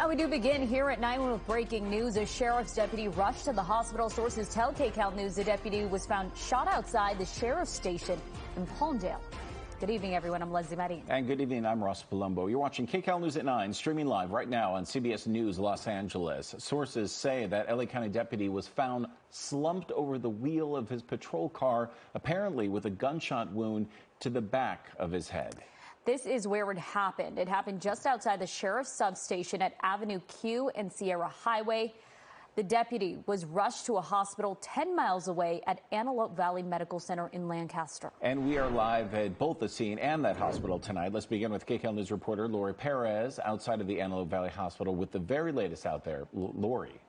And we do begin here at 9 with breaking news. A sheriff's deputy rushed to the hospital. Sources tell KCAL News the deputy was found shot outside the sheriff's station in Palmdale. Good evening, everyone. I'm Leslie Marin. And good evening. I'm Ross Palumbo. You're watching KCAL News at 9, streaming live right now on CBS News Los Angeles. Sources say that LA County deputy was found slumped over the wheel of his patrol car, apparently with a gunshot wound to the back of his head. This is where it happened. It happened just outside the sheriff's substation at Avenue Q and Sierra Highway. The deputy was rushed to a hospital 10 miles away at Antelope Valley Medical Center in Lancaster. And we are live at both the scene and that hospital tonight. Let's begin with KCAL News reporter Lori Perez outside of the Antelope Valley Hospital with the very latest out there. Lori.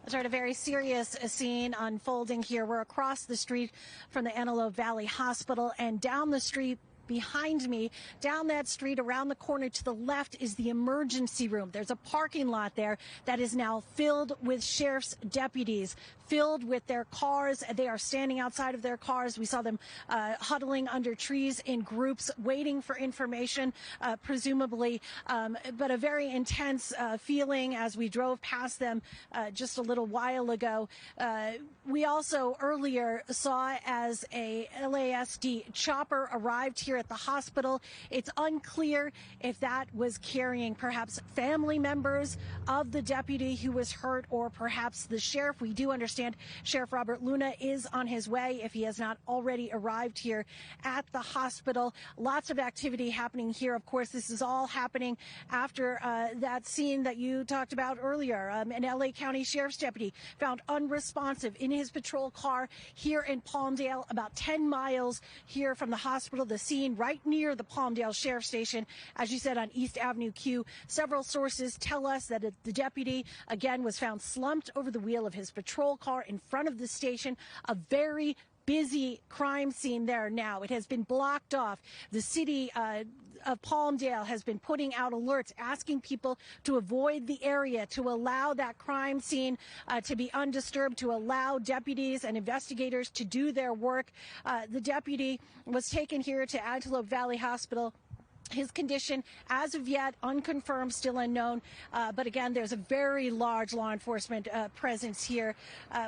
That's right, a very serious scene unfolding here. We're across the street from the Antelope Valley Hospital, and down the street behind me, down that street, around the corner to the left, is the emergency room. There's a parking lot there that is now filled with sheriff's deputies, filled with their cars. They are standing outside of their cars. We saw them huddling under trees in groups, waiting for information, presumably, but a very intense feeling as we drove past them just a little while ago. We also earlier saw as a LASD chopper arrived here at the hospital. It's unclear if that was carrying perhaps family members of the deputy who was hurt or perhaps the sheriff. We do understand Sheriff Robert Luna is on his way if he has not already arrived here at the hospital. Lots of activity happening here. Of course, this is all happening after that scene that you talked about earlier. An LA County Sheriff's deputy found unresponsive in his patrol car here in Palmdale, about 10 miles here from the hospital. The scene right near the Palmdale Sheriff's Station, as you said, on East Avenue Q. Several sources tell us that the deputy, again, was found slumped over the wheel of his patrol car in front of the station. A very busy crime scene there now. It has been blocked off. The city of Palmdale has been putting out alerts asking people to avoid the area, to allow that crime scene to be undisturbed, to allow deputies and investigators to do their work. The deputy was taken here to Antelope Valley Hospital. His condition, as of yet, unconfirmed, still unknown. But again, there's a very large law enforcement presence here.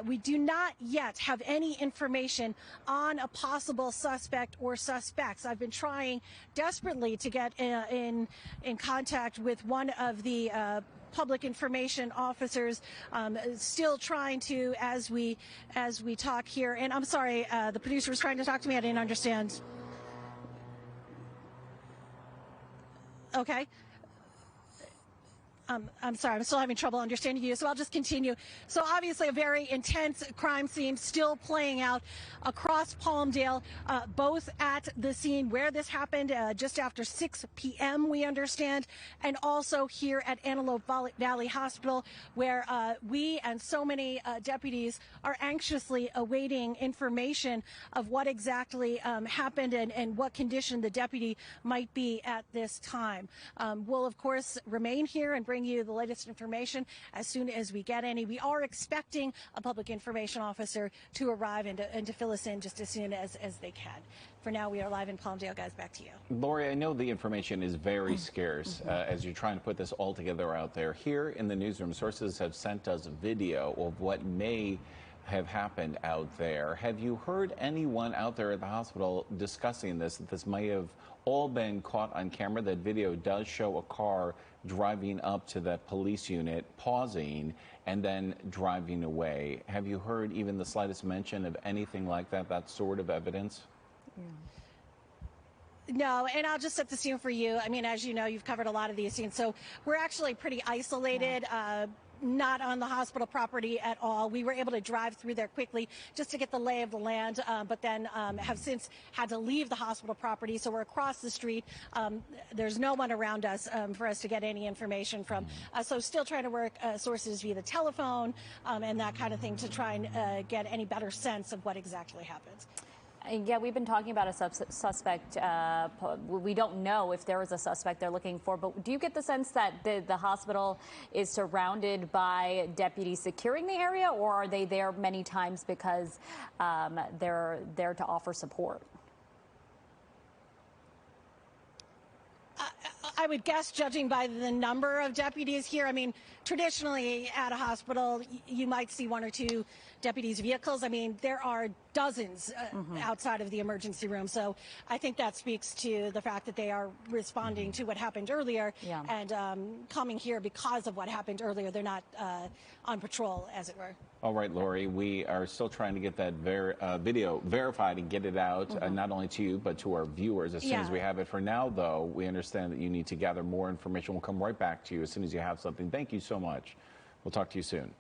We do not yet have any information on a possible suspect or suspects. I've been trying desperately to get in contact with one of the public information officers, still trying to as we talk here. And I'm sorry, the producer was trying to talk to me. I didn't understand. Okay. I'm sorry, I'm still having trouble understanding you, so I'll just continue. So obviously a very intense crime scene still playing out across Palmdale, both at the scene where this happened just after 6 p.m., we understand, and also here at Antelope Valley Hospital, where we and so many deputies are anxiously awaiting information of what exactly happened and what condition the deputy might be at this time. We'll, of course, remain here and bring you the latest information as soon as we get any. We are expecting a public information officer to arrive and to fill us in just as soon as they can. For now, we are live in Palmdale. Guys, back to you. Lori, I know the information is very scarce as you're trying to put this all together out there. Here in the newsroom, sources have sent us video of what may have happened out there. Have you heard anyone out there at the hospital discussing this, that this may have all been caught on camera? That video does show a car driving up to that police unit, pausing, and then driving away. Have you heard even the slightest mention of anything like that, that sort of evidence? Yeah. No, and I'll just set the scene for you. I mean, as you know, you've covered a lot of these scenes, so we're actually pretty isolated. Yeah. Not on the hospital property at all. We were able to drive through there quickly just to get the lay of the land, but then have since had to leave the hospital property. So we're across the street. There's no one around us for us to get any information from. So still trying to work sources via the telephone and that kind of thing to try and get any better sense of what exactly happened. Yeah, we've been talking about a suspect. We don't know if there is a suspect they're looking for, but do you get the sense that the hospital is surrounded by deputies securing the area, or are they there many times because they're there to offer support? I would guess, judging by the number of deputies here, I mean, traditionally at a hospital, you might see 1 or 2 deputies' vehicles. I mean, there are dozens outside of the emergency room. So I think that speaks to the fact that they are responding to what happened earlier and coming here because of what happened earlier. They're not on patrol, as it were. All right, Lori, we are still trying to get that video verified and get it out, not only to you, but to our viewers as soon as we have it. For now, though, we understand that you need to gather more information. We'll come right back to you as soon as you have something. Thank you so much. We'll talk to you soon.